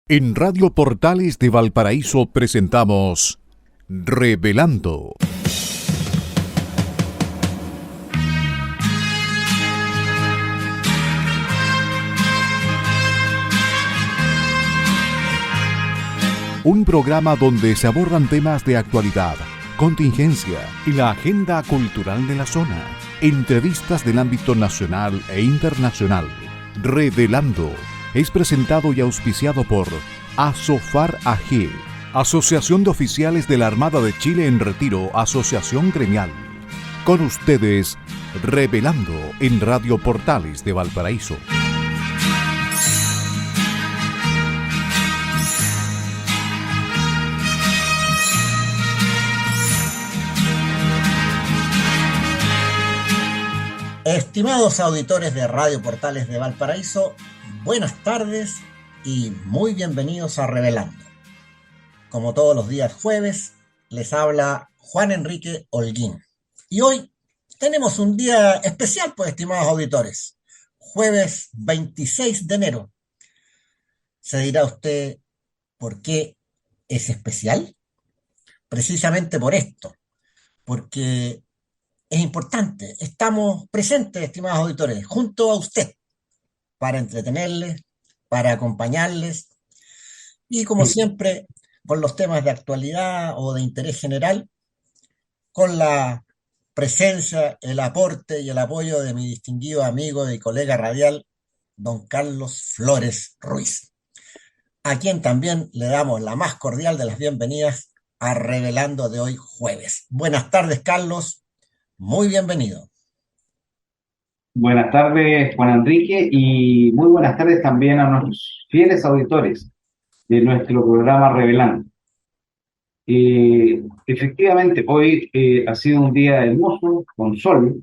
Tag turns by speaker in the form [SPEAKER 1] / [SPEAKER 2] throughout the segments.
[SPEAKER 1] En Radio Portales de Valparaíso presentamos Revelando. Un programa donde se abordan temas de actualidad, contingencia y la agenda cultural de la zona. Entrevistas del ámbito nacional e internacional. Revelando es presentado y auspiciado por ASOFAR AG, Asociación de Oficiales de la Armada de Chile en Retiro, Asociación Gremial. Con ustedes, Revelando en Radio Portales de Valparaíso.
[SPEAKER 2] Estimados auditores de Radio Portales de Valparaíso, buenas tardes y muy bienvenidos a Revelando. Como todos los días jueves, les habla Juan Enrique Holguín. Y hoy tenemos un día especial, pues, estimados auditores. Jueves 26 de enero. ¿Se dirá usted por qué es especial? Precisamente por esto, porque es importante. Estamos presentes, estimados auditores, junto a usted, para entretenerles, para acompañarles y, como siempre, con los temas de actualidad o de interés general, con la presencia, el aporte y el apoyo de mi distinguido amigo y colega radial, don Carlos Flores Ruiz, a quien también le damos la más cordial de las bienvenidas a Revelando de hoy jueves. Buenas tardes, Carlos. Muy bienvenido.
[SPEAKER 3] Buenas tardes, Juan Enrique, y muy buenas tardes también a nuestros fieles auditores de nuestro programa Revelando. Efectivamente, hoy ha sido un día hermoso, con sol,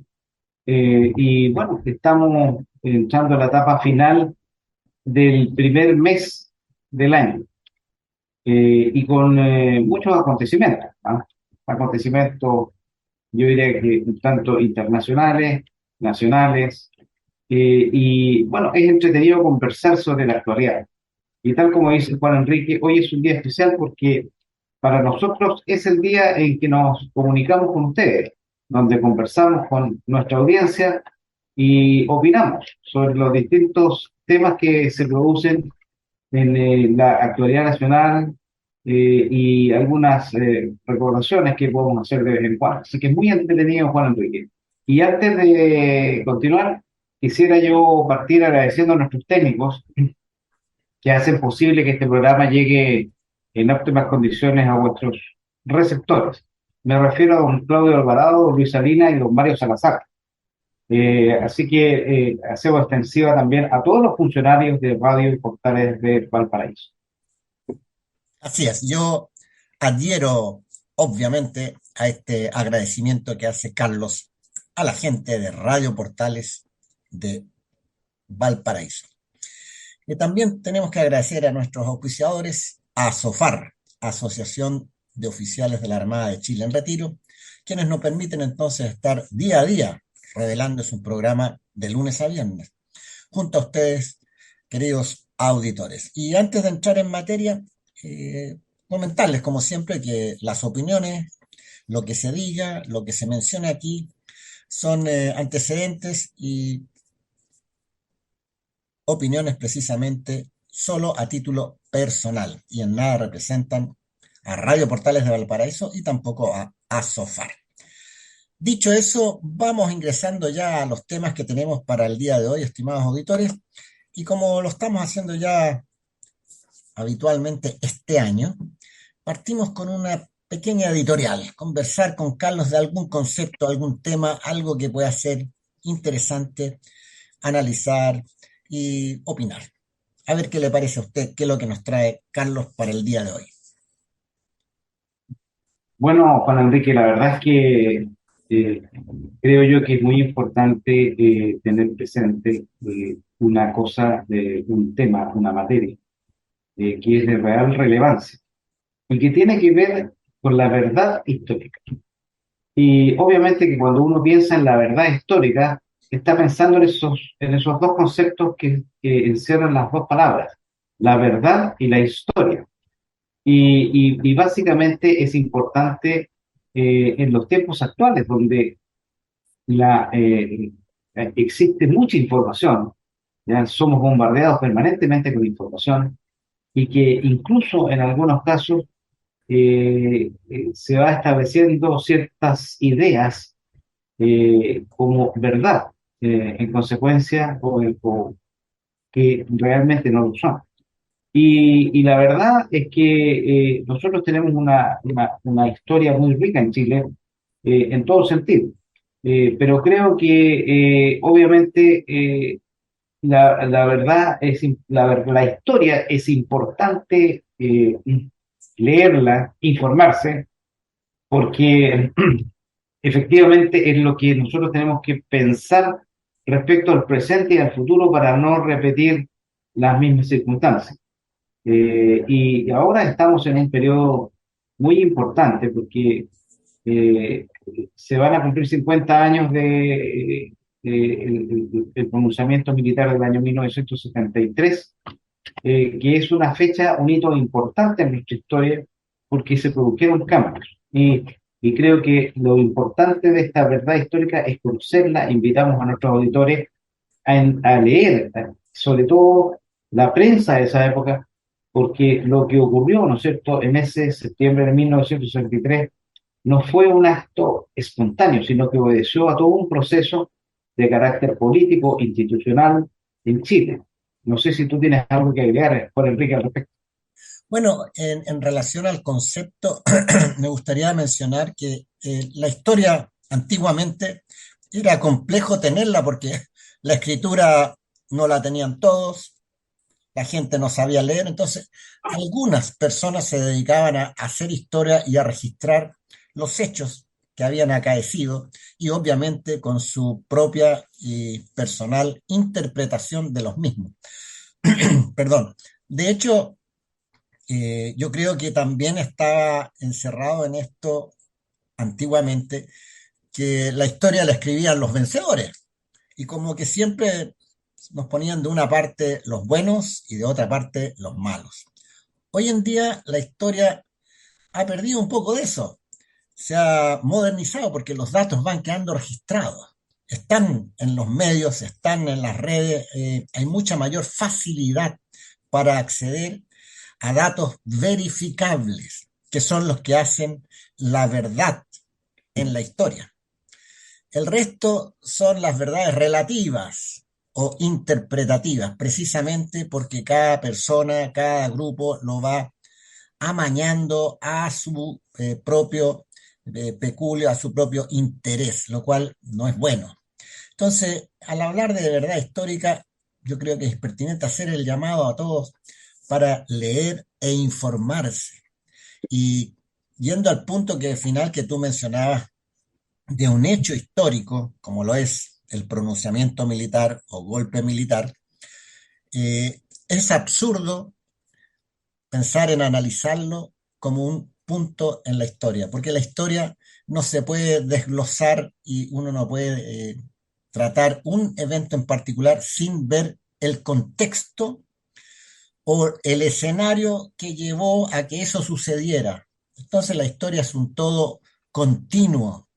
[SPEAKER 3] y bueno, estamos entrando a la etapa final del primer mes del año, y con muchos acontecimientos, ¿ah? Acontecimientos, yo diría que tanto internacionales, nacionales, y bueno, es entretenido conversar sobre la actualidad. Y tal como dice Juan Enrique, hoy es un día especial porque para nosotros es el día en que nos comunicamos con ustedes, donde conversamos con nuestra audiencia y opinamos sobre los distintos temas que se producen en la actualidad nacional, y algunas recordaciones que podemos hacer de vez en cuando. Así que es muy entretenido, Juan Enrique. Y antes de continuar, quisiera yo partir agradeciendo a nuestros técnicos que hacen posible que este programa llegue en óptimas condiciones a vuestros receptores. Me refiero a don Claudio Alvarado, don Luis Salinas y don Mario Salazar. Así que hacemos extensiva también a todos los funcionarios de Radio y Portales de Valparaíso.
[SPEAKER 2] Así es, yo adhiero obviamente a este agradecimiento que hace Carlos a la gente de Radio Portales de Valparaíso. Y también tenemos que agradecer a nuestros auspiciadores, a ASOFAR, Asociación de Oficiales de la Armada de Chile en Retiro, quienes nos permiten entonces estar día a día revelando su programa de lunes a viernes, junto a ustedes, queridos auditores. Y antes de entrar en materia, comentarles, como siempre, que las opiniones, lo que se diga, lo que se menciona aquí, son antecedentes y opiniones precisamente solo a título personal y en nada representan a Radio Portales de Valparaíso y tampoco a ASOFAR. Dicho eso, vamos ingresando ya a los temas que tenemos para el día de hoy, estimados auditores, y como lo estamos haciendo ya habitualmente este año, partimos con una pequeña editorial, conversar con Carlos de algún concepto, algún tema, algo que pueda ser interesante, analizar y opinar. A ver qué le parece a usted, qué es lo que nos trae Carlos para el día de hoy.
[SPEAKER 3] Bueno, Juan Enrique, la verdad es que eh, creo yo que es muy importante tener presente una cosa, de un tema, una materia, que es de real relevancia y que tiene que ver con la verdad histórica. Y obviamente que cuando uno piensa en la verdad histórica, está pensando en esos dos conceptos que encierran las dos palabras, la verdad y la historia. Y básicamente es importante en los tiempos actuales, donde existe mucha información, ya somos bombardeados permanentemente con información y que incluso en algunos casos se va estableciendo ciertas ideas como verdad, en consecuencia o que realmente no lo son. Y la verdad es que nosotros tenemos una historia muy rica en Chile, en todo sentido. Pero creo que obviamente la verdad la historia es importante leerla, informarse, porque efectivamente es lo que nosotros tenemos que pensar respecto al presente y al futuro para no repetir las mismas circunstancias. Y ahora estamos en un periodo muy importante porque eh, se van a cumplir 50 años el pronunciamiento militar del año 1973, que es una fecha, un hito importante en nuestra historia porque se produjeron cambios. Y creo que lo importante de esta verdad histórica es conocerla. Invitamos a nuestros auditores a leer, sobre todo la prensa de esa época, porque lo que ocurrió, ¿no es cierto?, en ese septiembre de 1963 no fue un acto espontáneo, sino que obedeció a todo un proceso de carácter político, institucional en Chile. No sé si tú tienes algo que agregar, Juan Enrique, al respecto.
[SPEAKER 2] Bueno, en relación al concepto, me gustaría mencionar que la historia antiguamente era complejo tenerla porque la escritura no la tenían todos, la gente no sabía leer, entonces algunas personas se dedicaban a hacer historia y a registrar los hechos que habían acaecido y obviamente con su propia y personal interpretación de los mismos. Perdón. De hecho, yo creo que también estaba encerrado en esto antiguamente, que la historia la escribían los vencedores y como que siempre nos ponían de una parte los buenos y de otra parte los malos. Hoy en día la historia ha perdido un poco de eso, se ha modernizado porque los datos van quedando registrados, están en los medios, están en las redes, hay mucha mayor facilidad para acceder a datos verificables, que son los que hacen la verdad en la historia. El resto son las verdades relativas o interpretativas, precisamente porque cada persona, cada grupo lo va amañando a su propio peculio, a su propio interés, lo cual no es bueno. Entonces, al hablar de verdad histórica, yo creo que es pertinente hacer el llamado a todos para leer e informarse. Y yendo al punto final que tú mencionabas de un hecho histórico, como lo es el pronunciamiento militar o golpe militar, es absurdo pensar en analizarlo como un punto en la historia, porque la historia no se puede desglosar y uno no puede tratar un evento en particular sin ver el contexto o el escenario que llevó a que eso sucediera. Entonces la historia es un todo continuo.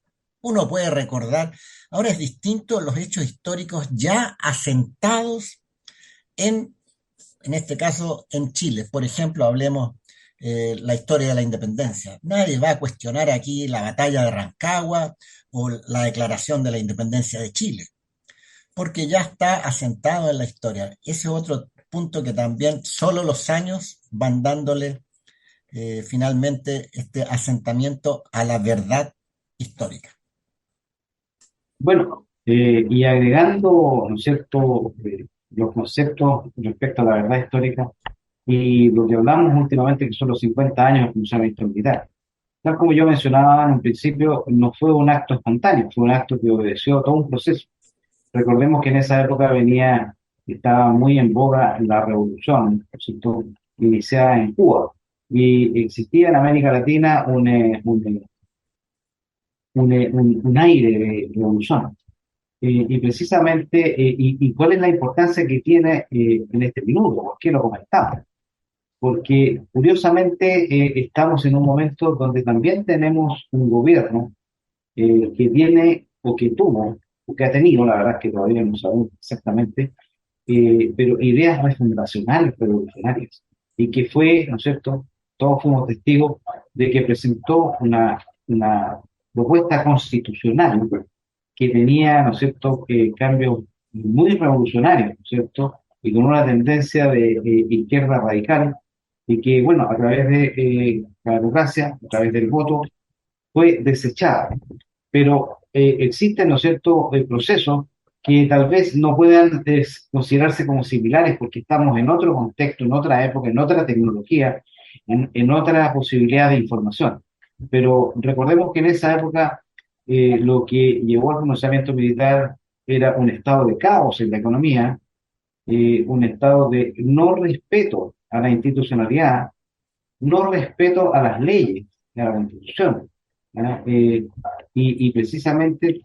[SPEAKER 2] Uno puede recordar, ahora es distinto los hechos históricos ya asentados en este caso en Chile. Por ejemplo, hablemos la historia de la independencia. Nadie va a cuestionar aquí la batalla de Rancagua o la declaración de la independencia de Chile, porque ya está asentado en la historia. Ese es otro punto que también solo los años van dándole finalmente este asentamiento a la verdad histórica.
[SPEAKER 3] Bueno, y agregando, ¿no es cierto?, los conceptos respecto a la verdad histórica y lo que hablamos últimamente, que son los 50 años de funcionamiento militar. Tal como yo mencionaba en un principio, no fue un acto espontáneo, fue un acto que obedeció a todo un proceso. Recordemos que en esa época estaba muy en boga la revolución, ¿no es cierto?, iniciada en Cuba. Y existía en América Latina un aire de revolución. Y precisamente, y cuál es la importancia que tiene en este minuto, ¿por qué lo comentamos? porque curiosamente estamos en un momento donde también tenemos un gobierno que tiene o que tuvo o que ha tenido, la verdad es que todavía no sabemos exactamente, pero ideas refundacionales, revolucionarias, y que fue, ¿no es cierto? Todos fuimos testigos de que presentó una propuesta constitucional que tenía, ¿no es cierto?, cambios muy revolucionarios, ¿no es cierto?, y con una tendencia de izquierda radical, y que, bueno, a través de la democracia, a través del voto, fue desechada. Pero existen, ¿no es cierto?, procesos que tal vez no puedan considerarse como similares porque estamos en otro contexto, en otra época, en otra tecnología, en otra posibilidad de información. Pero recordemos que en esa época lo que llevó al pronunciamiento militar era un estado de caos en la economía, un estado de no respeto a la institucionalidad, no respeto a las leyes, a la Constitución, ¿ah? Y precisamente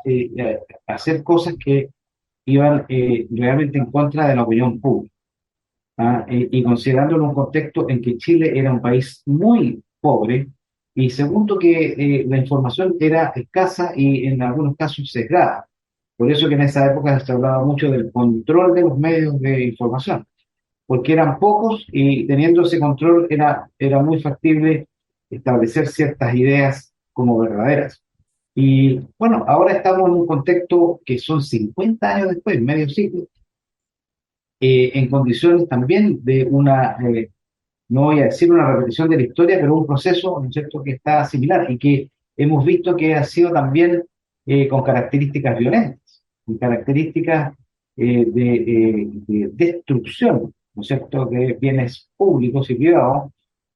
[SPEAKER 3] hacer cosas que iban realmente en contra de la opinión pública, ¿ah? Y considerándolo en un contexto en que Chile era un país muy pobre y segundo que la información era escasa y en algunos casos sesgada. Por eso que en esa época se hablaba mucho del control de los medios de información porque eran pocos y teniendo ese control era muy factible establecer ciertas ideas como verdaderas. Y bueno, ahora estamos en un contexto que son 50 años después, medio siglo, en condiciones también de no voy a decir una repetición de la historia, pero un proceso, ¿no es cierto?, que está similar y que hemos visto que ha sido también con características violentas, con características de destrucción, ¿no es cierto?, de bienes públicos y privados,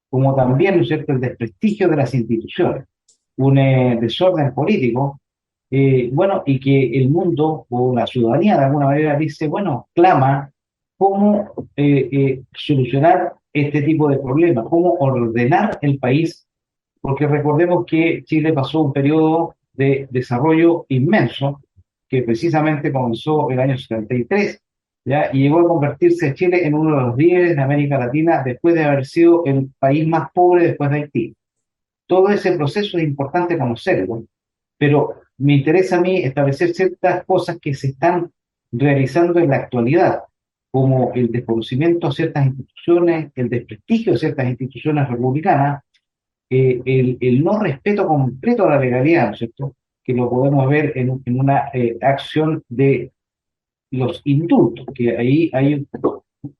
[SPEAKER 3] como también, ¿no es cierto?, el desprestigio de las instituciones, un desorden político, bueno, y que el mundo o la ciudadanía de alguna manera dice, bueno, clama cómo solucionar este tipo de problemas, cómo ordenar el país, porque recordemos que Chile pasó un periodo de desarrollo inmenso, que precisamente comenzó el año 73, ¿ya? Y llegó a convertirse Chile en uno de los líderes de América Latina después de haber sido el país más pobre después de Haití. Todo ese proceso es importante conocerlo, pero me interesa a mí establecer ciertas cosas que se están realizando en la actualidad, como el desconocimiento a ciertas instituciones, el desprestigio de ciertas instituciones republicanas, el no respeto completo a la legalidad, ¿no es cierto? Que lo podemos ver en una acción de los indultos, que ahí hay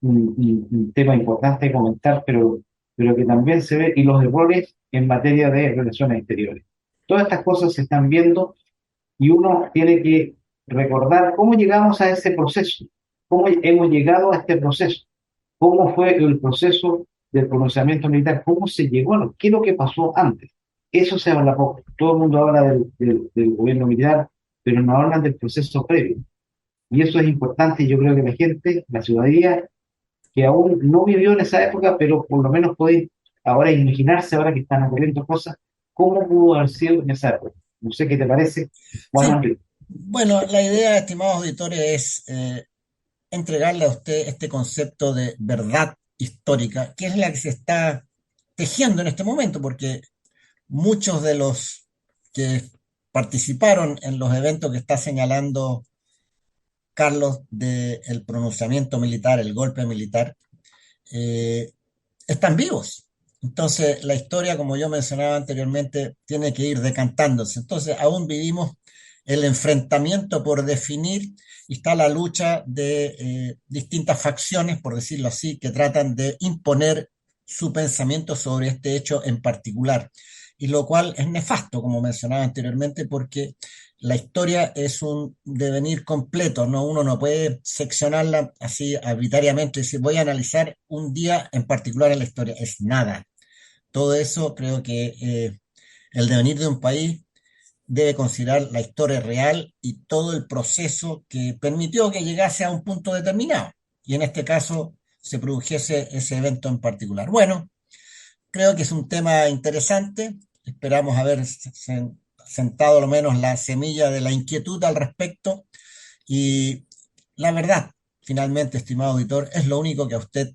[SPEAKER 3] un tema importante de comentar, pero que también se ve, y los errores en materia de relaciones exteriores. Todas estas cosas se están viendo y uno tiene que recordar cómo llegamos a ese proceso, cómo hemos llegado a este proceso, cómo fue el proceso del pronunciamiento militar, cómo se llegó, qué es lo que pasó antes. Eso se habla poco. Todo el mundo habla del gobierno militar, pero no hablan del proceso previo. Y eso es importante, y yo creo que la gente, la ciudadanía, que aún no vivió en esa época, pero por lo menos puede ahora imaginarse, ahora que están ocurriendo cosas, cómo pudo haber sido en esa época. No sé qué te parece, Juan
[SPEAKER 2] Sí,
[SPEAKER 3] Enrique.
[SPEAKER 2] bueno, la idea, estimados auditores, es entregarle a usted este concepto de verdad histórica, que es la que se está tejiendo en este momento, porque muchos de los que participaron en los eventos que está señalando Carlos del pronunciamiento militar, el golpe militar, eh, están vivos. Entonces, la historia, como yo mencionaba anteriormente, tiene que ir decantándose. Entonces, aún vivimos el enfrentamiento por definir y está la lucha de distintas facciones, por decirlo así, que tratan de imponer su pensamiento sobre este hecho en particular. Y lo cual es nefasto, como mencionaba anteriormente, porque la historia es un devenir completo, ¿no? Uno no puede seccionarla así arbitrariamente, decir, voy a analizar un día en particular en la historia. Es nada. Todo eso creo que el devenir de un país debe considerar la historia real y todo el proceso que permitió que llegase a un punto determinado. Y en este caso se produjese ese evento en particular. Bueno, creo que es un tema interesante. Esperamos haber sentado lo menos la semilla de la inquietud al respecto. Y la verdad, finalmente, estimado auditor, es lo único que a usted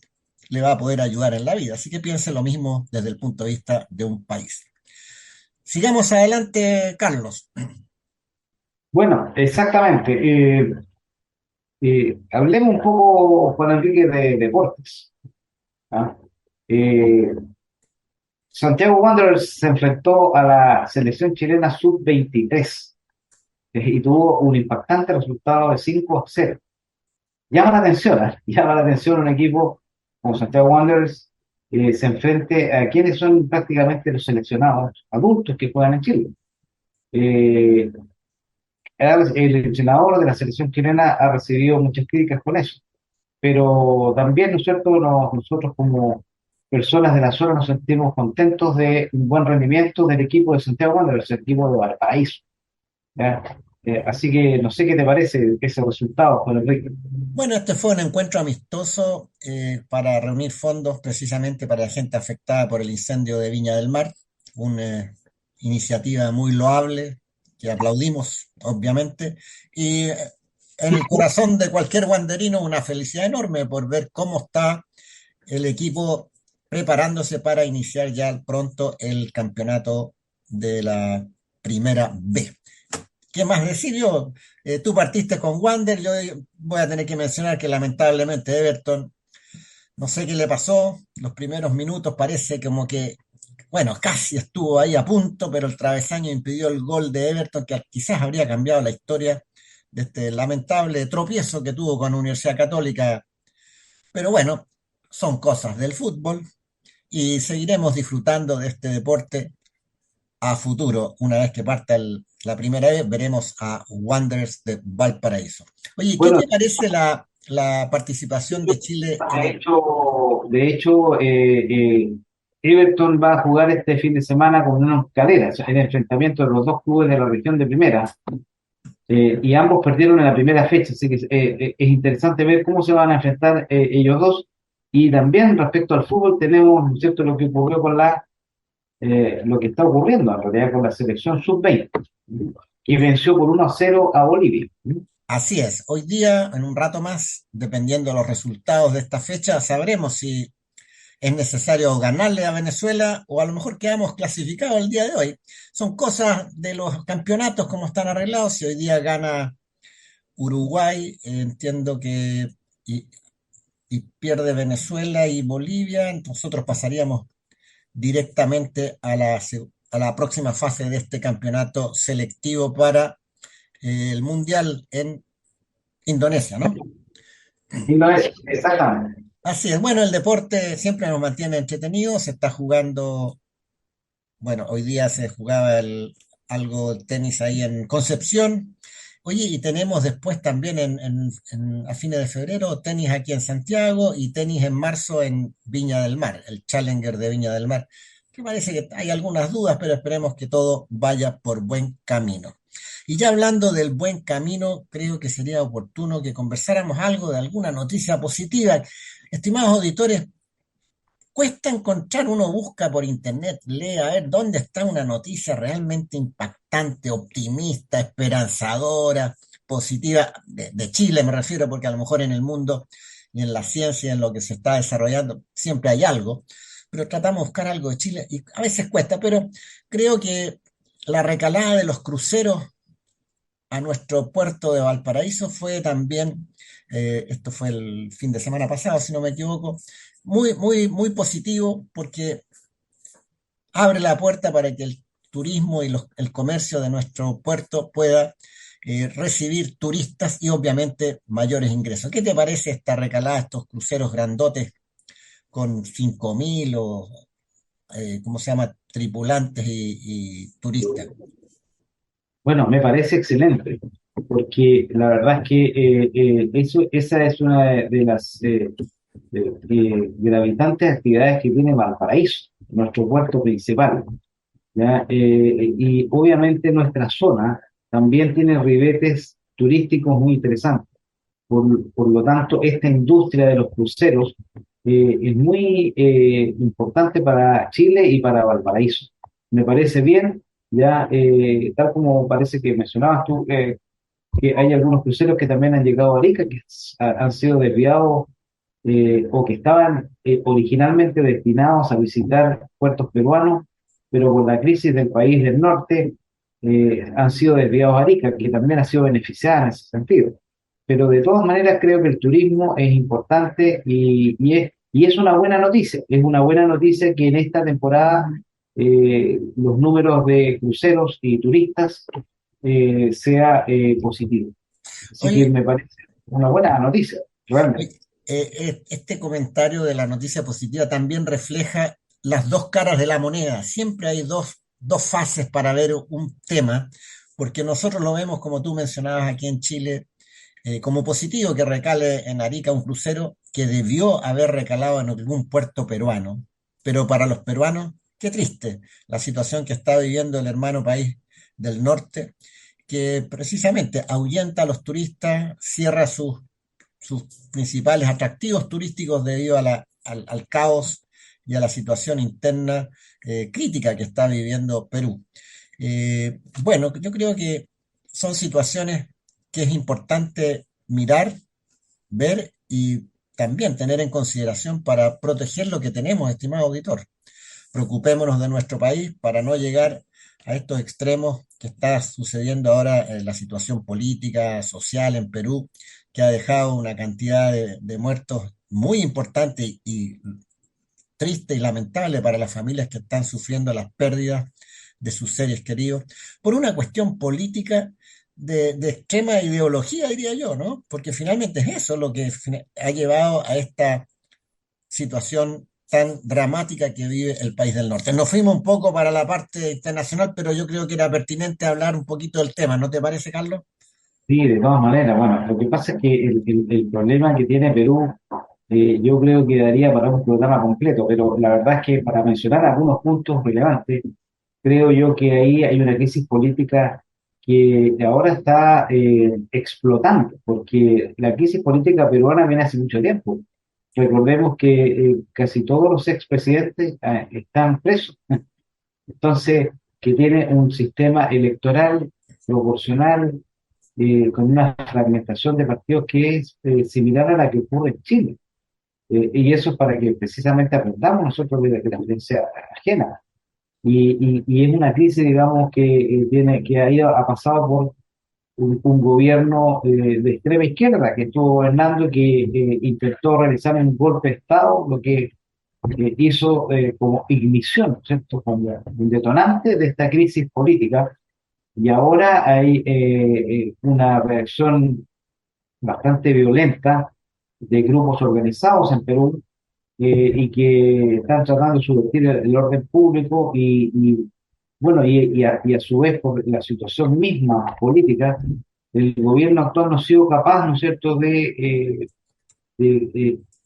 [SPEAKER 2] le va a poder ayudar en la vida. Así que piense lo mismo desde el punto de vista de un país. Sigamos adelante, Carlos.
[SPEAKER 3] Bueno, exactamente. Hablemos un poco, Juan Enrique, de deportes. ¿Ah? Eh, Santiago Wanderers se enfrentó a la selección chilena sub-23 y tuvo un impactante resultado de 5-0. Llama la atención, ¿eh? Llama la atención un equipo como Santiago Wanderers se enfrente a quienes son prácticamente los seleccionados adultos que juegan en Chile. Eh, el entrenador de la selección chilena ha recibido muchas críticas con eso, pero también, ¿no es cierto?, nosotros como personas de la zona nos sentimos contentos de un buen rendimiento del equipo de Santiago Wanderers, el equipo de Valparaíso, ¿ya? Así que no sé qué te parece ese resultado, Juan Enrique.
[SPEAKER 2] Bueno, este fue un encuentro amistoso para reunir fondos precisamente para la gente afectada por el incendio de Viña del Mar, una iniciativa muy loable que aplaudimos, obviamente, y en el corazón de cualquier wanderino una felicidad enorme por ver cómo está el equipo preparándose para iniciar ya pronto el campeonato de la Primera B. ¿Qué más decir yo? Tú partiste con Wander, yo voy a tener que mencionar que lamentablemente Everton, no sé qué le pasó, los primeros minutos parece como que, bueno, casi estuvo ahí a punto, pero el travesaño impidió el gol de Everton, que quizás habría cambiado la historia de este lamentable tropiezo que tuvo con Universidad Católica. Pero bueno, son cosas del fútbol y seguiremos disfrutando de este deporte a futuro. Una vez que parta la primera vez, veremos a Wanderers de Valparaíso. Oye, ¿qué
[SPEAKER 3] Bueno,
[SPEAKER 2] te parece la participación de Chile en...
[SPEAKER 3] de hecho, Everton va a jugar este fin de semana con una calera, o sea, el enfrentamiento de los dos clubes de la región de primera, y ambos perdieron en la primera fecha, así que es interesante ver cómo se van a enfrentar ellos dos. Y también respecto al fútbol tenemos, ¿no es cierto?, lo que ocurrió con lo que está ocurriendo en realidad con la selección sub-20, que venció por 1-0 a Bolivia.
[SPEAKER 2] Así es, hoy día, en un rato más, dependiendo de los resultados de esta fecha, sabremos si es necesario ganarle a Venezuela o a lo mejor quedamos clasificados el día de hoy. Son cosas de los campeonatos como están arreglados. Si hoy día gana Uruguay, entiendo que y, y pierde Venezuela y Bolivia, nosotros pasaríamos directamente a la próxima fase de este campeonato selectivo para el Mundial en Indonesia, ¿no?
[SPEAKER 3] Y no es exactamente.
[SPEAKER 2] Así es, bueno, el deporte siempre nos mantiene entretenidos, se está jugando, bueno, hoy día se jugaba algo de tenis ahí en Concepción. Oye, y tenemos después también a fines de febrero tenis aquí en Santiago y tenis en marzo en Viña del Mar, el Challenger de Viña del Mar, que parece que hay algunas dudas, pero esperemos que todo vaya por buen camino. Y ya hablando del buen camino, creo que sería oportuno que conversáramos algo de alguna noticia positiva. Estimados auditores, cuesta encontrar, uno busca por internet, lee a ver dónde está una noticia realmente impactante, optimista, esperanzadora, positiva, de Chile me refiero, porque a lo mejor en el mundo y en la ciencia, en lo que se está desarrollando, siempre hay algo, pero tratamos de buscar algo de Chile y a veces cuesta, pero creo que la recalada de los cruceros a nuestro puerto de Valparaíso fue también, esto fue el fin de semana pasado, si no me equivoco, muy positivo porque abre la puerta para que el turismo y el comercio de nuestro puerto pueda recibir turistas y obviamente mayores ingresos. ¿Qué te parece esta recalada, estos cruceros grandotes con 5.000 o, ¿cómo se llama?, tripulantes y turistas?
[SPEAKER 3] Bueno, me parece excelente, porque la verdad es que esa es una de las gravitantes actividades que tiene Valparaíso, nuestro puerto principal, ¿ya? Y obviamente nuestra zona también tiene ribetes turísticos muy interesantes. Por lo tanto, esta industria de los cruceros es muy importante para Chile y para Valparaíso. Me parece bien, ya tal como parece que mencionabas tú, que hay algunos cruceros que también han llegado a Arica, que han sido desviados o que estaban originalmente destinados a visitar puertos peruanos, pero por la crisis del país del norte han sido desviados a Arica, que también ha sido beneficiada en ese sentido. Pero de todas maneras creo que el turismo es importante y es una buena noticia. Es una buena noticia que en esta temporada los números de cruceros y turistas sea positivo. Así que
[SPEAKER 2] Oye,
[SPEAKER 3] me parece una buena noticia, realmente.
[SPEAKER 2] oye, este comentario de la noticia positiva también refleja las dos caras de la moneda. Siempre hay dos fases para ver un tema, porque nosotros lo vemos, como tú mencionabas aquí en Chile, como positivo que recale en Arica un crucero que debió haber recalado en algún puerto peruano. Pero para los peruanos, qué triste la situación que está viviendo el hermano país del norte, que precisamente ahuyenta a los turistas, cierra sus principales atractivos turísticos debido al caos y a la situación interna crítica que está viviendo Perú. Bueno, yo creo que son situaciones que es importante mirar, ver y también tener en consideración para proteger lo que tenemos, estimado auditor. Preocupémonos de nuestro país para no llegar a estos extremos que está sucediendo ahora en la situación política, social en Perú, que ha dejado una cantidad de muertos muy importante y triste y lamentable para las familias que están sufriendo las pérdidas de sus seres queridos, por una cuestión política de extrema ideología, diría yo, ¿no? Porque finalmente es eso lo que ha llevado a esta situación tan dramática que vive el país del norte. Nos fuimos un poco para la parte internacional, pero yo creo que era pertinente hablar un poquito del tema, ¿no te parece, Carlos?
[SPEAKER 3] Sí, de todas maneras. Bueno, lo que pasa es que el problema que tiene Perú, yo creo que daría para un programa completo, pero la verdad es que para mencionar algunos puntos relevantes, creo yo que ahí hay una crisis política que ahora está explotando, porque la crisis política peruana viene hace mucho tiempo. Recordemos que casi todos los expresidentes están presos. Entonces, que tiene un sistema electoral proporcional con una fragmentación de partidos que es similar a la que ocurre en Chile. Y eso es para que precisamente aprendamos nosotros de la experiencia ajena. Y es una crisis, digamos, que ha pasado por un gobierno de extrema izquierda que estuvo gobernando y que intentó realizar un golpe de Estado, lo que hizo como ignición, ¿cierto? Como un detonante de esta crisis política. Y ahora hay una reacción bastante violenta de grupos organizados en Perú y que están tratando de subvertir el orden público bueno, y a su vez por la situación misma política, el gobierno actual no ha sido capaz, ¿no es cierto?, de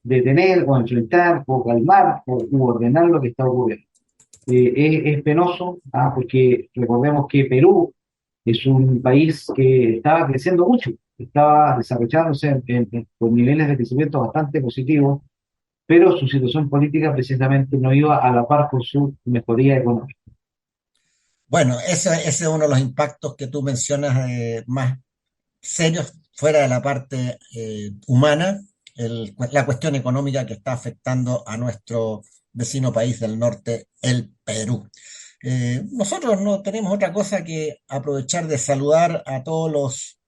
[SPEAKER 3] detener o enfrentar o calmar o u ordenar lo que está ocurriendo. Es penoso, porque recordemos que Perú es un país que estaba creciendo mucho, estaba desarrollándose con niveles de crecimiento bastante positivos, pero su situación política precisamente no iba a la par con su mejoría económica.
[SPEAKER 2] Bueno, ese es uno de los impactos que tú mencionas más serios fuera de la parte humana, la cuestión económica que está afectando a nuestro vecino país del norte, el Perú. Nosotros no tenemos otra cosa que aprovechar de saludar a todos los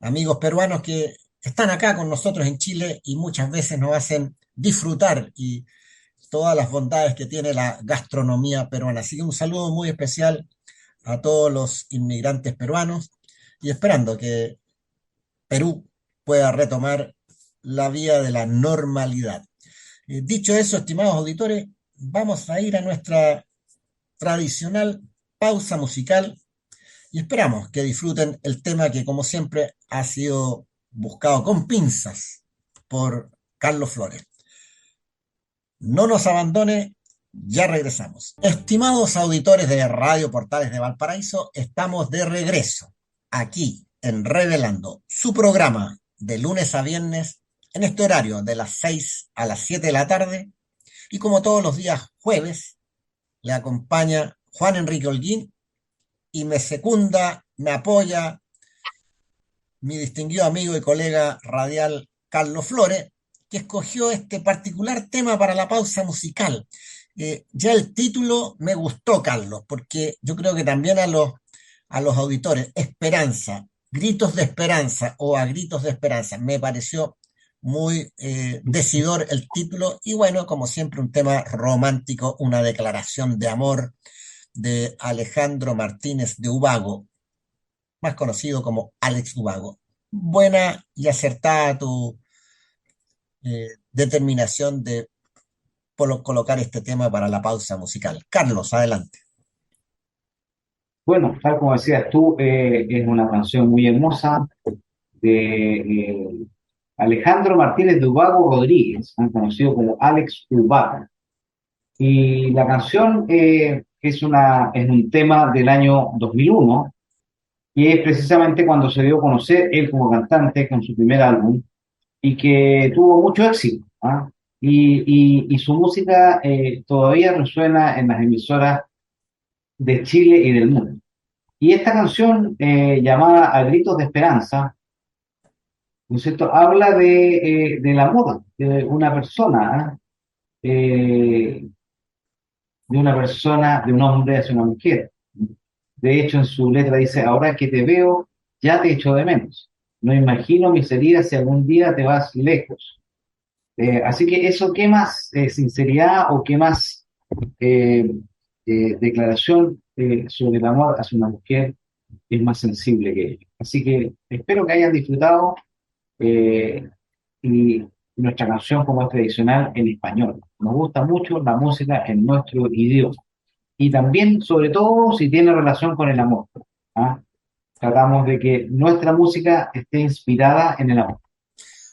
[SPEAKER 2] amigos peruanos que están acá con nosotros en Chile y muchas veces nos hacen disfrutar y todas las bondades que tiene la gastronomía peruana. Así que un saludo muy especial a todos los inmigrantes peruanos y esperando que Perú pueda retomar la vía de la normalidad. Dicho eso, estimados auditores, vamos a ir a nuestra tradicional pausa musical y esperamos que disfruten el tema que, como siempre, ha sido buscado con pinzas por Carlos Flores. No nos abandone, ya regresamos. Estimados auditores de Radio Portales de Valparaíso, estamos de regreso aquí en Revelando, su programa de lunes a viernes en este horario de las 6 a las 7 de la tarde y como todos los días jueves le acompaña Juan Enrique Holguín y me secunda, me apoya mi distinguido amigo y colega radial Carlos Flores que escogió este particular tema para la pausa musical. Ya el título me gustó, Carlos, porque yo creo que también a los auditores, Esperanza, Gritos de Esperanza o A Gritos de Esperanza, me pareció muy decidor el título y bueno, como siempre, un tema romántico, una declaración de amor de Alejandro Martínez de Ubago, más conocido como Alex Ubago. Buena y acertada tu determinación de colocar este tema para la pausa musical. Carlos, adelante.
[SPEAKER 3] Bueno, tal como decías tú, es una canción muy hermosa de Alejandro Martínez de Ubago Rodríguez, conocido como Alex Ubago. Y la canción es un tema del año 2001 y es precisamente cuando se dio a conocer él como cantante con su primer álbum y que tuvo mucho éxito. ¿Ah? Y su música todavía resuena en las emisoras de Chile y del mundo. Y esta canción llamada A Gritos de Esperanza, ¿no es cierto?, habla del amor de una persona, ¿ah? Eh, de una persona, de un hombre hacia una mujer. De hecho, en su letra dice, ahora que te veo, ya te echo de menos. No imagino mis heridas si algún día te vas lejos. Así que eso, ¿qué más sinceridad o qué más eh, declaración sobre el amor hacia una mujer es más sensible que ello? Así que espero que hayan disfrutado eh, y nuestra canción como es tradicional en español. Nos gusta mucho la música en nuestro idioma y también, sobre todo, si tiene relación con el amor. ¿Ah? Tratamos de que nuestra música esté inspirada en el amor.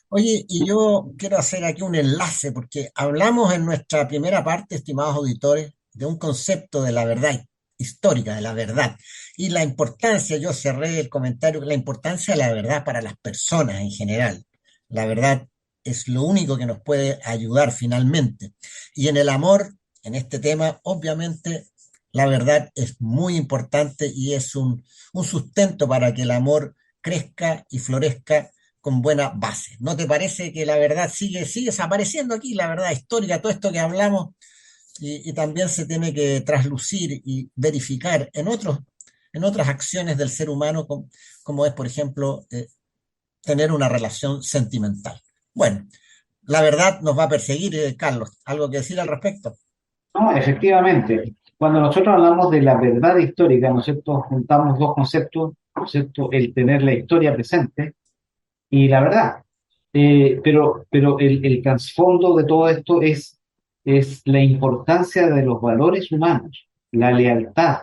[SPEAKER 2] Oye, y yo quiero hacer aquí un enlace porque hablamos en nuestra primera parte, estimados auditores, de un concepto de la verdad histórica, de la verdad. Y la importancia, yo cerré el comentario, la importancia de la verdad para las personas en general. La verdad es lo único que nos puede ayudar finalmente. Y en el amor, en este tema, obviamente, la verdad es muy importante y es un sustento para que el amor crezca y florezca con buena base. ¿No te parece que la verdad sigue desapareciendo aquí, la verdad histórica, todo esto que hablamos, y también se tiene que traslucir y verificar en otras acciones del ser humano, como es, por ejemplo, tener una relación sentimental? Bueno, la verdad nos va a perseguir, Carlos. ¿Algo que decir al respecto?
[SPEAKER 3] No, efectivamente, cuando nosotros hablamos de la verdad histórica, ¿no es cierto?, juntamos dos conceptos, ¿no es cierto?, el tener la historia presente y la verdad. Pero el trasfondo de todo esto es la importancia de los valores humanos, la lealtad,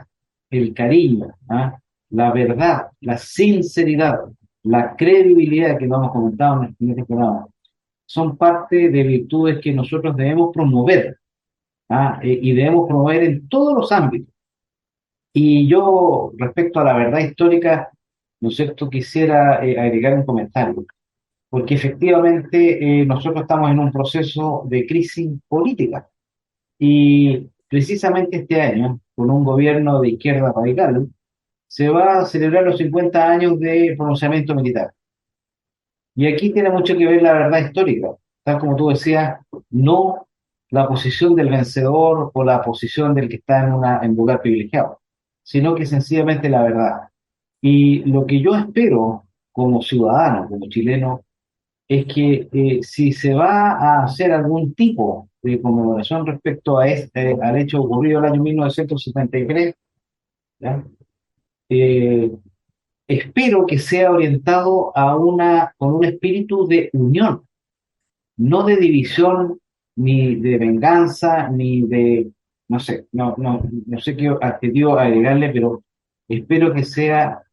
[SPEAKER 3] el cariño, ¿ah? La verdad, la sinceridad, la credibilidad que lo hemos comentado en este programa. Son parte de virtudes que nosotros debemos promover, ¿ah? Y debemos promover en todos los ámbitos. Y yo, respecto a la verdad histórica, ¿no es cierto?, quisiera agregar un comentario porque efectivamente nosotros estamos en un proceso de crisis política y precisamente este año, con un gobierno de izquierda radical, se va a celebrar los 50 años de pronunciamiento militar. Y aquí tiene mucho que ver la verdad histórica, tal como tú decías, no la posición del vencedor o la posición del que está en lugar privilegiado, sino que sencillamente la verdad. Y lo que yo espero como ciudadano, como chileno, es que si se va a hacer algún tipo de conmemoración respecto a al hecho ocurrido el año 1973, ¿ya? Eh, espero que sea orientado con un espíritu de unión, no de división, ni de venganza, ni de, no sé, no sé qué adjetivo agregarle, pero espero que sea,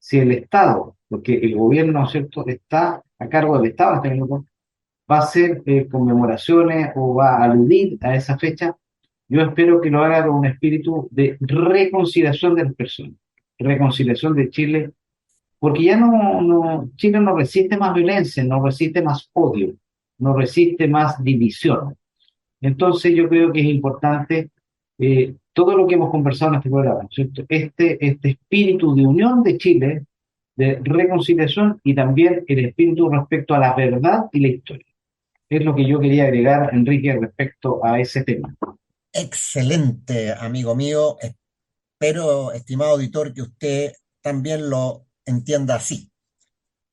[SPEAKER 3] si el Estado, porque el gobierno, ¿no es cierto?, está a cargo del Estado en este minuto, va a hacer conmemoraciones o va a aludir a esa fecha, yo espero que lo haga con un espíritu de reconciliación de las personas, reconciliación de Chile, porque ya Chile no resiste más violencia, no resiste más odio, no resiste más división. Entonces yo creo que es importante todo lo que hemos conversado en este programa, ¿cierto? Este espíritu de unión de Chile, de reconciliación y también el espíritu respecto a la verdad y la historia. Es lo que yo quería agregar, Enrique, respecto a ese tema.
[SPEAKER 2] Excelente, amigo mío. Espero, estimado auditor, que usted también lo entienda así.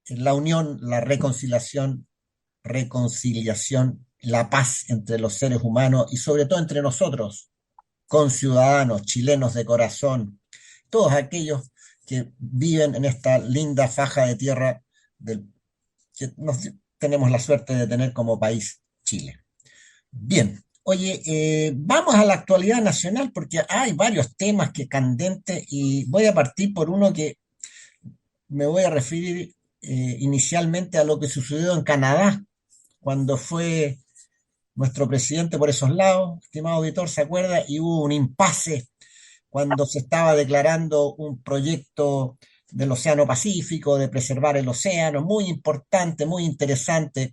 [SPEAKER 2] La unión, la reconciliación, la paz entre los seres humanos y sobre todo entre nosotros, conciudadanos, chilenos de corazón, todos aquellos que viven en esta linda faja de tierra del, que tenemos la suerte de tener como país Chile. Bien, oye, vamos a la actualidad nacional porque hay varios temas que candentes y voy a partir por uno que me voy a referir inicialmente a lo que sucedió en Canadá cuando fue nuestro presidente por esos lados, estimado auditor, ¿se acuerda? Y hubo un impasse cuando se estaba declarando un proyecto del Océano Pacífico, de preservar el océano, muy importante, muy interesante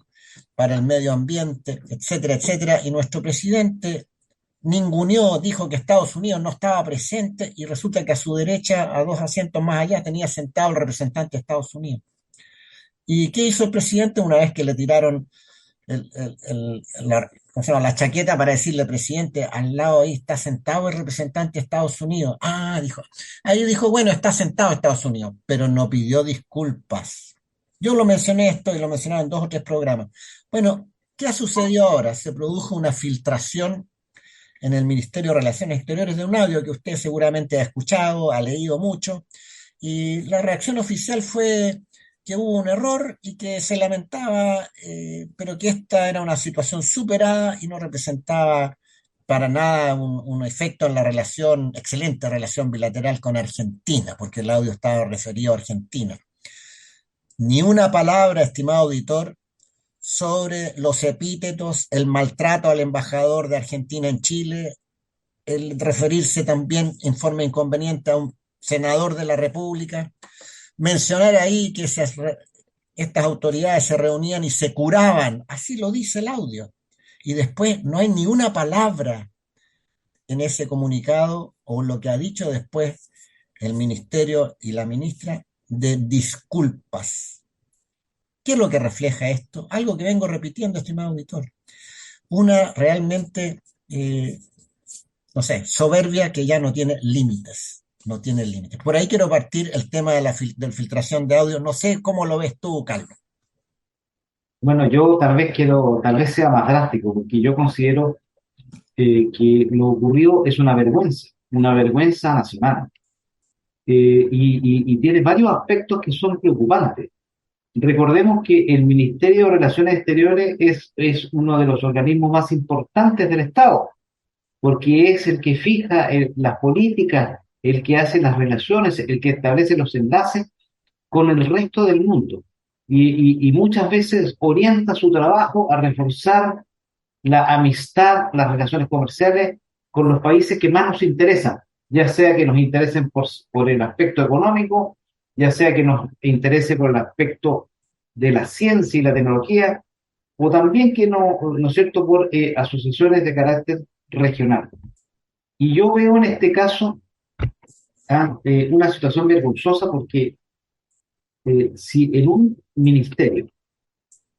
[SPEAKER 2] para el medio ambiente, etcétera, etcétera. Y nuestro presidente ninguneó, dijo que Estados Unidos no estaba presente y resulta que a su derecha, a 2 asientos más allá, tenía sentado el representante de Estados Unidos. ¿Y qué hizo el presidente una vez que le tiraron ¿cómo se llama? La chaqueta para decirle, presidente, al lado ahí está sentado el representante de Estados Unidos? Ah, dijo. Ahí dijo, bueno, está sentado Estados Unidos, pero no pidió disculpas. Yo lo mencioné esto y lo mencionaba en 2 o 3 programas. Bueno, ¿qué ha sucedido ahora? Se produjo una filtración en el Ministerio de Relaciones Exteriores de un audio que usted seguramente ha escuchado, ha leído mucho, y la reacción oficial fue que hubo un error y que se lamentaba, pero que esta era una situación superada y no representaba para nada un efecto en la relación, excelente relación bilateral con Argentina, porque el audio estaba referido a Argentina. Ni una palabra, estimado auditor, sobre los epítetos, el maltrato al embajador de Argentina en Chile, el referirse también en forma inconveniente a un senador de la República, mencionar ahí que estas autoridades se reunían y se curaban, así lo dice el audio, y después no hay ni una palabra en ese comunicado o lo que ha dicho después el ministerio y la ministra de disculpas. ¿Qué es lo que refleja esto? Algo que vengo repitiendo, estimado auditor. Una realmente, no sé, soberbia que ya no tiene límites. No tiene límites. Por ahí quiero partir el tema de la filtración de audio. No sé cómo lo ves tú, Carlos.
[SPEAKER 3] Bueno, yo tal vez sea más drástico, porque yo considero que lo ocurrido es una vergüenza nacional, y tiene varios aspectos que son preocupantes. Recordemos que el Ministerio de Relaciones Exteriores es uno de los organismos más importantes del Estado, porque es el que fija las políticas, el que hace las relaciones, el que establece los enlaces con el resto del mundo. Y muchas veces orienta su trabajo a reforzar la amistad, las relaciones comerciales con los países que más nos interesan, ya sea que nos interesen por el aspecto económico, ya sea que nos interese por el aspecto de la ciencia y la tecnología, o también que ¿no es cierto?, por asociaciones de carácter regional. Y yo veo en este caso una situación vergonzosa porque si en un ministerio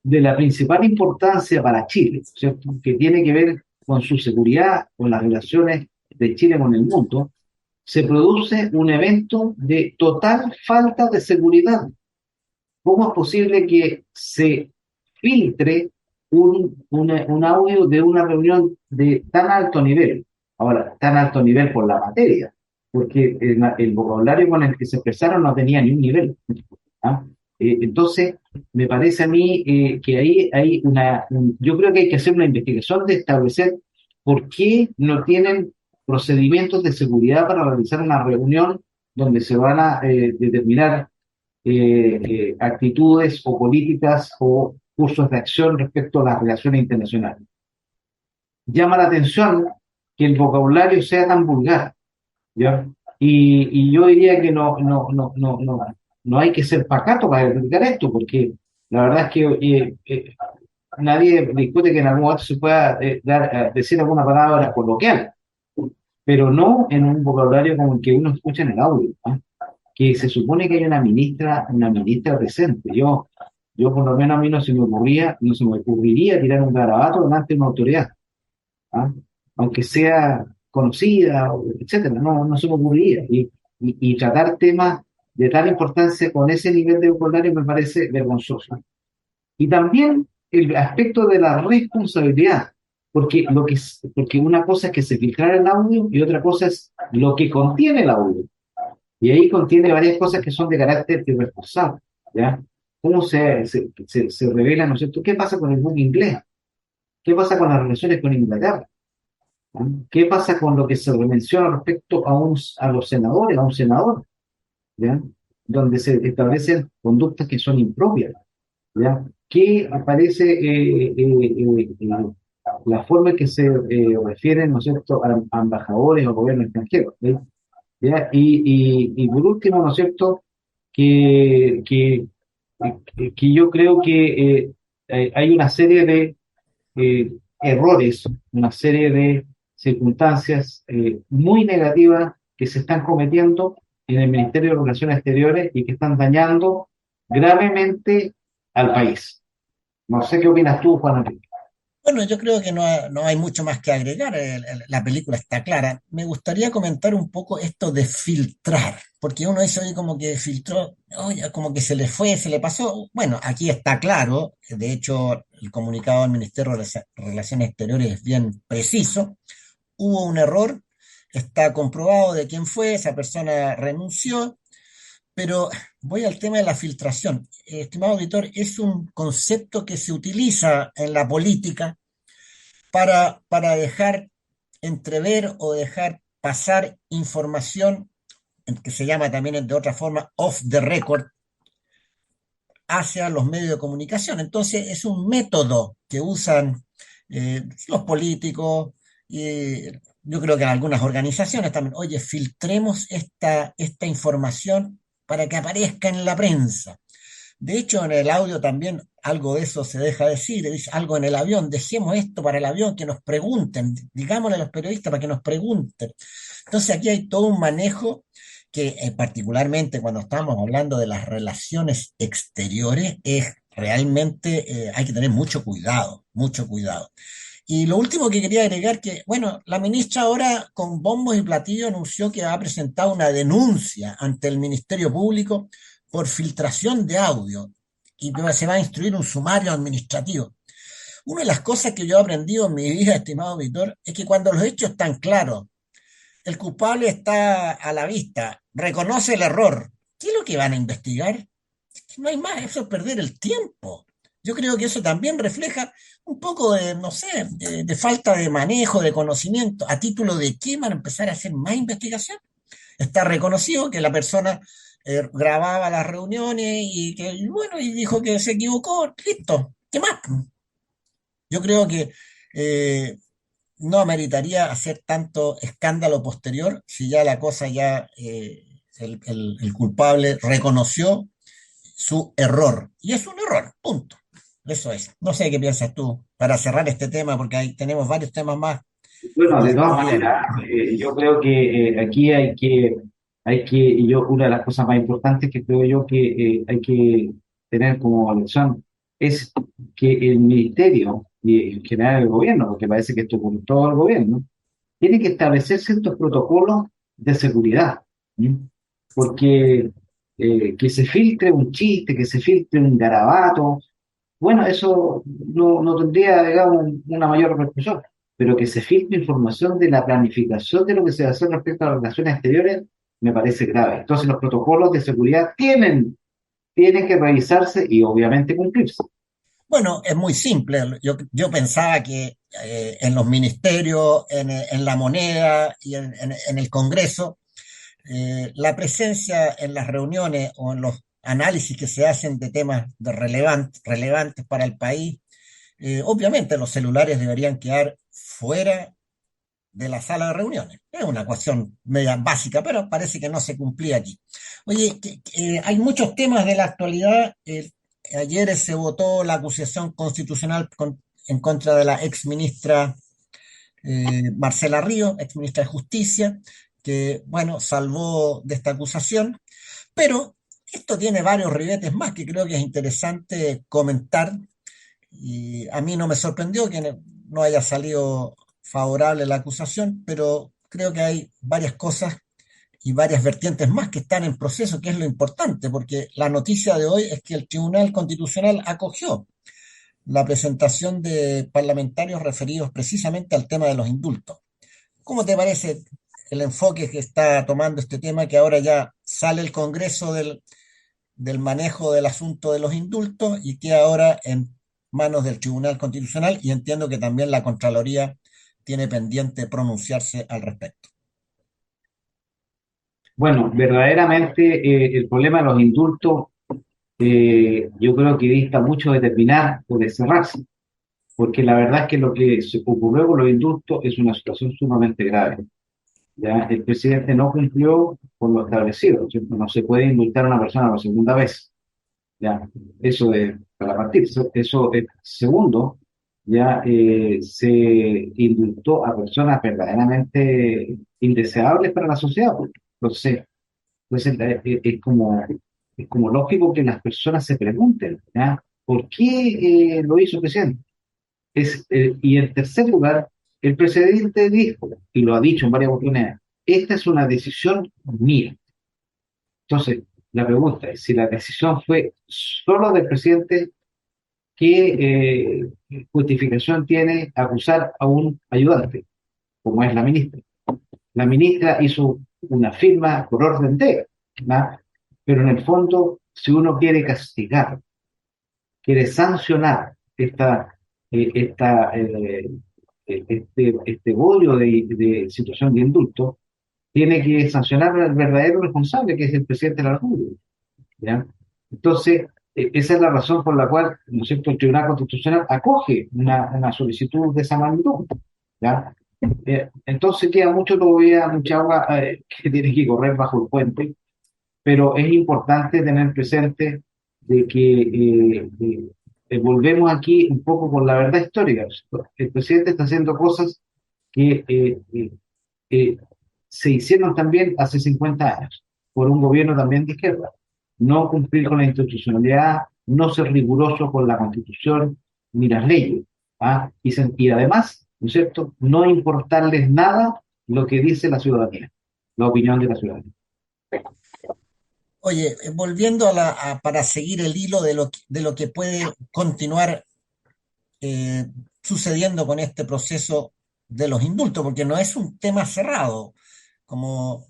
[SPEAKER 3] de la principal importancia para Chile, ¿cierto?, que tiene que ver con su seguridad, con las relaciones de Chile con el mundo, se produce un evento de total falta de seguridad. ¿Cómo es posible que se filtre un audio de una reunión de tan alto nivel? Ahora, tan alto nivel por la materia, porque el vocabulario con el que se expresaron no tenía ni un nivel. ¿Ah? Entonces, me parece a mí que ahí hay yo creo que hay que hacer una investigación de establecer por qué no tienen procedimientos de seguridad para realizar una reunión donde se van a determinar actitudes o políticas o cursos de acción respecto a las relaciones internacionales. Llama la atención que el vocabulario sea tan vulgar, ¿ya? Y yo diría que no hay que ser pacato para explicar esto, porque la verdad es que nadie discute que en algún momento se pueda decir alguna palabra coloquial, pero no en un vocabulario como el que uno escucha en el audio, ¿no? Que se supone que hay una ministra presente. Yo por lo menos a mí no se me ocurriría tirar un garabato delante de una autoridad, ¿ah? Aunque sea conocida, etcétera, no se me ocurriría. Y tratar temas de tal importancia con ese nivel de vocabulario me parece vergonzoso. Y también el aspecto de la responsabilidad, porque una cosa es que se filtrara el audio y otra cosa es lo que contiene el audio. Y ahí contiene varias cosas que son de carácter irresponsable, ¿ya? ¿Cómo se revela, ¿no es cierto? ¿Qué pasa con el boom inglés? ¿Qué pasa con las relaciones con Inglaterra? ¿No? ¿Qué pasa con lo que se menciona respecto a los senadores, a un senador, ¿ya? Donde se establecen conductas que son impropias, ¿ya? ¿Qué aparece la forma en que se refieren, ¿no es cierto?, a embajadores o gobiernos extranjeros, ¿sí? ¿Ya? Y por último, ¿no es cierto?, que, que, que yo creo que hay una serie de errores, una serie de circunstancias muy negativas que se están cometiendo en el Ministerio de Relaciones Exteriores y que están dañando gravemente al país. No sé qué opinas tú, Juan Enrique.
[SPEAKER 2] Bueno, yo creo que no hay mucho más que agregar. La película está clara. Me gustaría comentar un poco esto de filtrar, porque uno dice, oye, como que filtró, oye, como que se le fue, se le pasó. Bueno, aquí está claro. De hecho, el comunicado del Ministerio de Relaciones Exteriores es bien preciso. Hubo un error, está comprobado de quién fue, esa persona renunció. Pero voy al tema de la filtración. Estimado auditor, es un concepto que se utiliza en la política para dejar entrever o dejar pasar información que se llama también de otra forma off the record hacia los medios de comunicación. Entonces es un método que usan los políticos y yo creo que algunas organizaciones también. Oye, filtremos esta información para que aparezca en la prensa. De hecho, en el audio también algo de eso se deja decir, dice algo en el avión, dejemos esto para el avión, que nos pregunten, digámosle a los periodistas para que nos pregunten. Entonces aquí hay todo un manejo que particularmente cuando estamos hablando de las relaciones exteriores, es realmente hay que tener mucho cuidado, mucho cuidado. Y lo último que quería agregar que, bueno, la ministra ahora con bombos y platillos anunció que ha presentado una denuncia ante el Ministerio Público por filtración de audio y que se va a instruir un sumario administrativo. Una de las cosas que yo he aprendido en mi vida, estimado auditor, es que cuando los hechos están claros, el culpable está a la vista, reconoce el error, ¿qué es lo que van a investigar? Es que no hay más, eso es perder el tiempo. Yo creo que eso también refleja un poco de, no sé, de falta de manejo, de conocimiento. ¿A título de qué van a empezar a hacer más investigación? Está reconocido que la persona grababa las reuniones y que, y bueno, y dijo que se equivocó, listo, ¿qué más? Yo creo que eh, no ameritaría hacer tanto escándalo posterior si ya la cosa ya, el culpable reconoció su error. Y es un error, punto. Eso es. No sé qué piensas tú para cerrar este tema, porque ahí tenemos varios temas más
[SPEAKER 3] Bueno,
[SPEAKER 2] de
[SPEAKER 3] de todas
[SPEAKER 2] actualidad.
[SPEAKER 3] maneras, yo creo que aquí y yo, una de las cosas más importantes que creo yo que hay que tener como lección es que el ministerio y en general el gobierno, porque parece que esto con todo el gobierno, tiene que establecer ciertos protocolos de seguridad, ¿sí? Porque que se filtre un chiste, que se filtre un garabato, bueno, eso no tendría, digamos, una mayor repercusión, pero que se filtre información de la planificación de lo que se va a hacer respecto a las relaciones exteriores me parece grave. Entonces los protocolos de seguridad tienen que revisarse y obviamente cumplirse.
[SPEAKER 2] Bueno, es muy simple. Yo pensaba que en los ministerios, en la moneda y en el Congreso, la presencia en las reuniones o en los análisis que se hacen de temas relevantes para el país, obviamente los celulares deberían quedar fuera de la sala de reuniones. Es una cuestión media básica, pero parece que no se cumplía aquí. Oye, hay muchos temas de la actualidad. Ayer se votó la acusación constitucional en contra de la ex ministra Marcela Ríos, ex ministra de Justicia, que, bueno, salvó de esta acusación, pero Esto tiene varios ribetes más que creo que es interesante comentar. Y a mí no me sorprendió que no haya salido favorable la acusación, pero creo que hay varias cosas y varias vertientes más que están en proceso, que es lo importante, porque la noticia de hoy es que el Tribunal Constitucional acogió la presentación de parlamentarios referidos precisamente al tema de los indultos. ¿Cómo te parece el enfoque que está tomando este tema, que ahora ya sale el Congreso del manejo del asunto de los indultos y queda ahora en manos del Tribunal Constitucional? Y entiendo que también la Contraloría tiene pendiente pronunciarse al respecto.
[SPEAKER 3] Bueno, verdaderamente el problema de los indultos yo creo que dista mucho de terminar o de cerrarse, porque la verdad es que lo que se ocurrió con los indultos es una situación sumamente grave. ¿Ya? El presidente no cumplió con lo establecido, ¿cierto? No se puede indultar a una persona por segunda vez. ¿Ya? Eso es para partir. Eso es segundo, ya se indultó a personas verdaderamente indeseables para la sociedad. Entonces, es como lógico que las personas se pregunten, ¿ya? ¿Por qué lo hizo el presidente? Y en tercer lugar, el presidente dijo, y lo ha dicho en varias oportunidades, esta es una decisión mía. Entonces, la pregunta es, si la decisión fue solo del presidente, ¿qué justificación tiene acusar a un ayudante, como es la ministra? La ministra hizo una firma por orden de, ¿no? Pero en el fondo, si uno quiere castigar, quiere sancionar este bollo de situación de indulto, tiene que sancionar al verdadero responsable, que es el presidente de la República. ¿Ya? Entonces, esa es la razón por la cual, ¿no es cierto?, el Tribunal Constitucional acoge una solicitud de esa magnitud. ¿Ya? Entonces queda mucho todavía, mucha agua que tiene que correr bajo el puente, pero es importante tener presente de que volvemos aquí un poco con la verdad histórica. El presidente está haciendo cosas que eh, se hicieron también hace 50 años por un gobierno también de izquierda. No cumplir con la institucionalidad, no ser riguroso con la constitución ni las leyes. ¿Ah? Y además, ¿no es cierto?, no importarles nada lo que dice la ciudadanía, la opinión de la ciudadanía.
[SPEAKER 2] Oye, volviendo para seguir el hilo de lo que puede continuar eh, sucediendo con este proceso de los indultos, porque no es un tema cerrado, como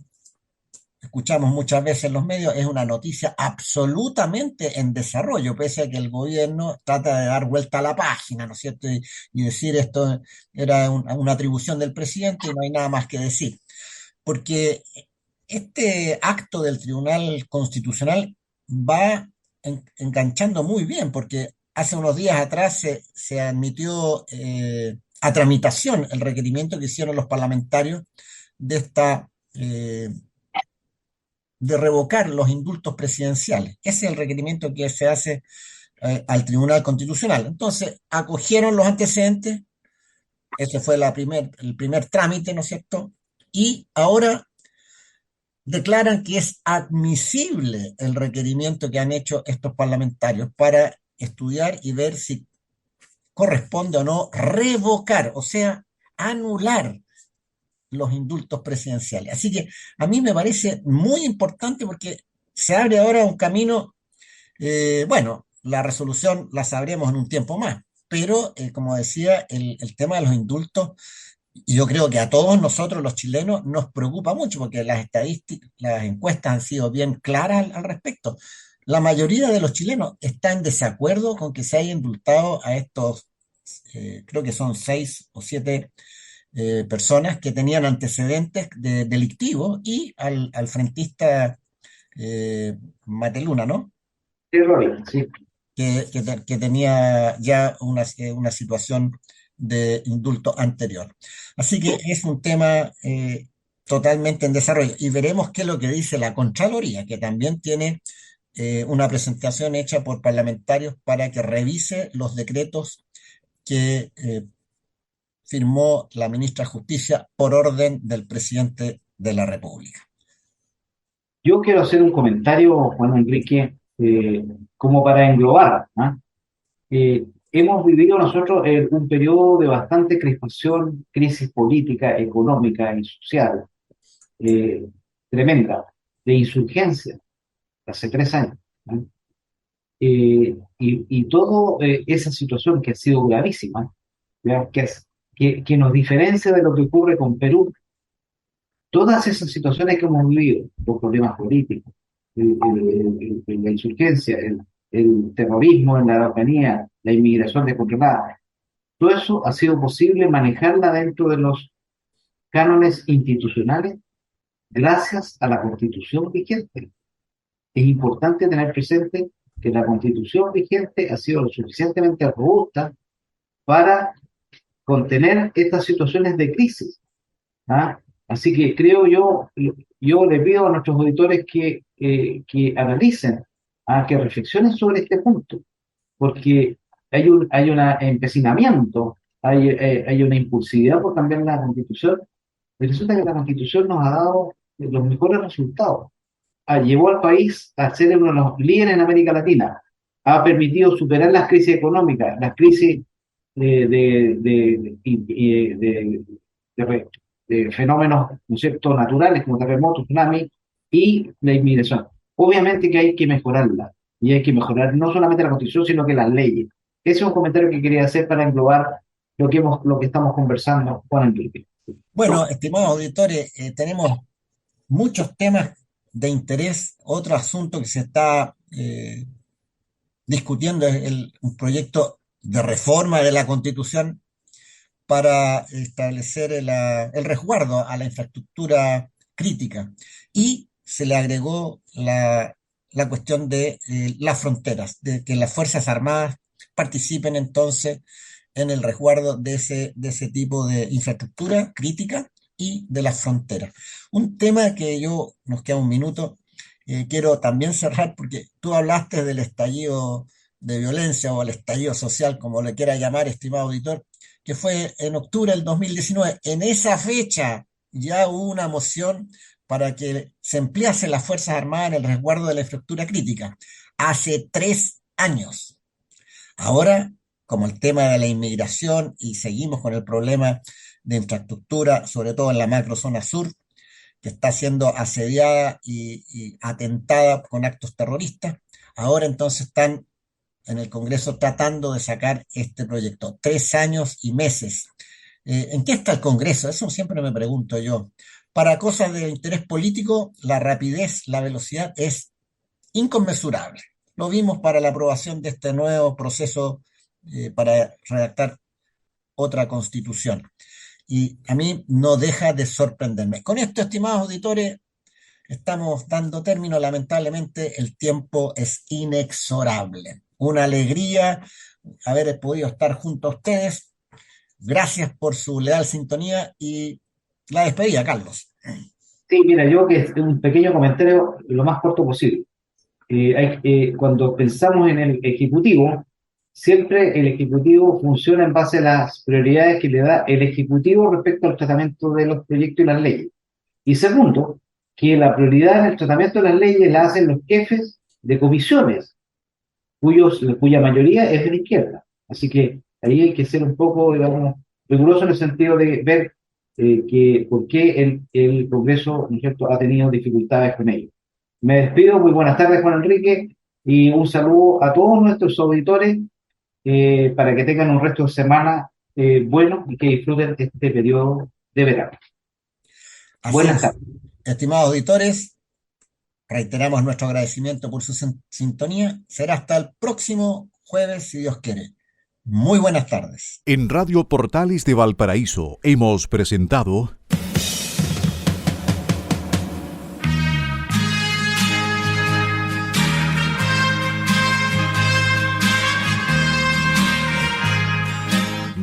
[SPEAKER 2] escuchamos muchas veces en los medios, es una noticia absolutamente en desarrollo, pese a que el gobierno trata de dar vuelta a la página, ¿no es cierto? Y decir esto era una atribución del presidente y no hay nada más que decir. Porque este acto del Tribunal Constitucional va enganchando muy bien, porque hace unos días atrás se admitió a tramitación el requerimiento que hicieron los parlamentarios de esta de revocar los indultos presidenciales. Ese es el requerimiento que se hace al Tribunal Constitucional. Entonces, acogieron los antecedentes, ese fue el primer trámite, ¿no es cierto? Y ahora declaran que es admisible el requerimiento que han hecho estos parlamentarios para estudiar y ver si corresponde o no revocar, o sea, anular los indultos presidenciales. Así que a mí me parece muy importante porque se abre ahora un camino, bueno, la resolución la sabremos en un tiempo más, pero como decía, el tema de los indultos, y yo creo que a todos nosotros los chilenos nos preocupa mucho porque las estadísticas, las encuestas han sido bien claras al respecto. La mayoría de los chilenos está en desacuerdo con que se haya indultado a estos, creo que son 6 o 7 personas que tenían antecedentes delictivos y al frentista Mateluna, ¿no?
[SPEAKER 3] Terror, sí.
[SPEAKER 2] Que tenía ya una situación de indulto anterior. Así que es un tema totalmente en desarrollo y veremos qué es lo que dice la Contraloría, que también tiene una presentación hecha por parlamentarios para que revise los decretos que firmó la ministra de Justicia por orden del presidente de la República.
[SPEAKER 3] Yo quiero hacer un comentario, Juan Enrique, como para englobar, ¿ah? Hemos vivido nosotros un periodo de bastante crispación, crisis política, económica y social, eh, tremenda, de insurgencia, hace 3 años, ¿no? Y toda esa situación que ha sido gravísima, ¿ya? Que nos diferencia de lo que ocurre con Perú, todas esas situaciones que hemos vivido, los problemas políticos, la insurgencia, el terrorismo en la Araucanía, la inmigración descontrolada, todo eso ha sido posible manejarla dentro de los cánones institucionales gracias a la Constitución vigente. Es importante tener presente que la Constitución vigente ha sido lo suficientemente robusta para contener estas situaciones de crisis, ¿ah? Así que creo yo le pido a nuestros auditores que analicen, que reflexionen sobre este punto, porque hay un empecinamiento, hay una impulsividad por cambiar la Constitución, y resulta que la Constitución nos ha dado los mejores resultados. Llevó al país a ser uno de los líderes en América Latina, ha permitido superar las crisis económicas, las crisis de fenómenos, ¿no es cierto?, naturales como terremotos, tsunami y la inmigración. Obviamente que hay que mejorarla, y hay que mejorar no solamente la Constitución, sino que las leyes. Ese es un comentario que quería hacer para englobar lo que estamos conversando, Juan Enrique.
[SPEAKER 2] Bueno, estimados auditores, tenemos muchos temas de interés. Otro asunto que se está discutiendo es un proyecto de reforma de la Constitución para establecer el resguardo a la infraestructura crítica. Y se le agregó la cuestión de las fronteras, de que las Fuerzas Armadas participen entonces en el resguardo de ese tipo de infraestructura crítica y de las fronteras. Un tema que nos queda un minuto, quiero también cerrar porque tú hablaste del estallido de violencia o el estallido social, como le quiera llamar, estimado auditor, que fue en octubre del 2019. En esa fecha ya hubo una moción para que se emplease las Fuerzas Armadas en el resguardo de la infraestructura crítica. Hace 3 años. Ahora, como el tema de la inmigración y seguimos con el problema de infraestructura, sobre todo en la macrozona sur, que está siendo asediada y atentada con actos terroristas, ahora entonces están en el Congreso tratando de sacar este proyecto. 3 años y meses. ¿En qué está el Congreso? Eso siempre me pregunto yo. Para cosas de interés político, la rapidez, la velocidad es inconmensurable. Lo vimos para la aprobación de este nuevo proceso para redactar otra constitución. Y a mí no deja de sorprenderme. Con esto, estimados auditores, estamos dando término. Lamentablemente, el tiempo es inexorable. Una alegría haber podido estar junto a ustedes. Gracias por su leal sintonía y la despedida, Carlos.
[SPEAKER 3] Sí, mira, yo que es un pequeño comentario lo más corto posible. Cuando pensamos en el Ejecutivo, siempre el Ejecutivo funciona en base a las prioridades que le da el Ejecutivo respecto al tratamiento de los proyectos y las leyes. Y segundo, que la prioridad en el tratamiento de las leyes la hacen los jefes de comisiones, cuya mayoría es de la izquierda. Así que ahí hay que ser un poco, digamos, riguroso en el sentido de ver por qué el Congreso, ¿no es cierto?, ha tenido dificultades con ello. Me despido, muy buenas tardes, Juan Enrique, y un saludo a todos nuestros auditores para que tengan un resto de semana bueno y que disfruten este periodo de verano.
[SPEAKER 2] Así
[SPEAKER 3] Buenas
[SPEAKER 2] es.
[SPEAKER 3] tardes.
[SPEAKER 2] Estimados auditores, reiteramos nuestro agradecimiento por su sintonía. Será hasta el próximo jueves, si Dios quiere. Muy buenas tardes.
[SPEAKER 1] En Radio Portales de Valparaíso hemos presentado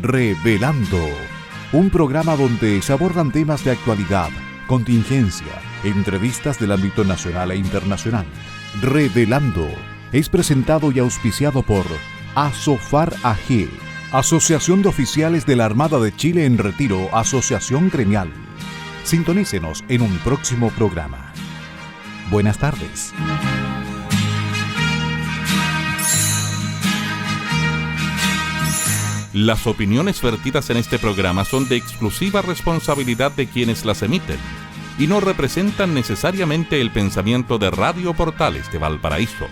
[SPEAKER 1] Revelando, un programa donde se abordan temas de actualidad, contingencia, entrevistas del ámbito nacional e internacional. Revelando es presentado y auspiciado por Asofar AG, Asociación de Oficiales de la Armada de Chile en Retiro, Asociación Gremial. Sintonícenos en un próximo programa. Buenas tardes.
[SPEAKER 4] Las opiniones vertidas en este programa son de exclusiva responsabilidad de quienes las emiten y no representan necesariamente el pensamiento de Radio Portales de Valparaíso.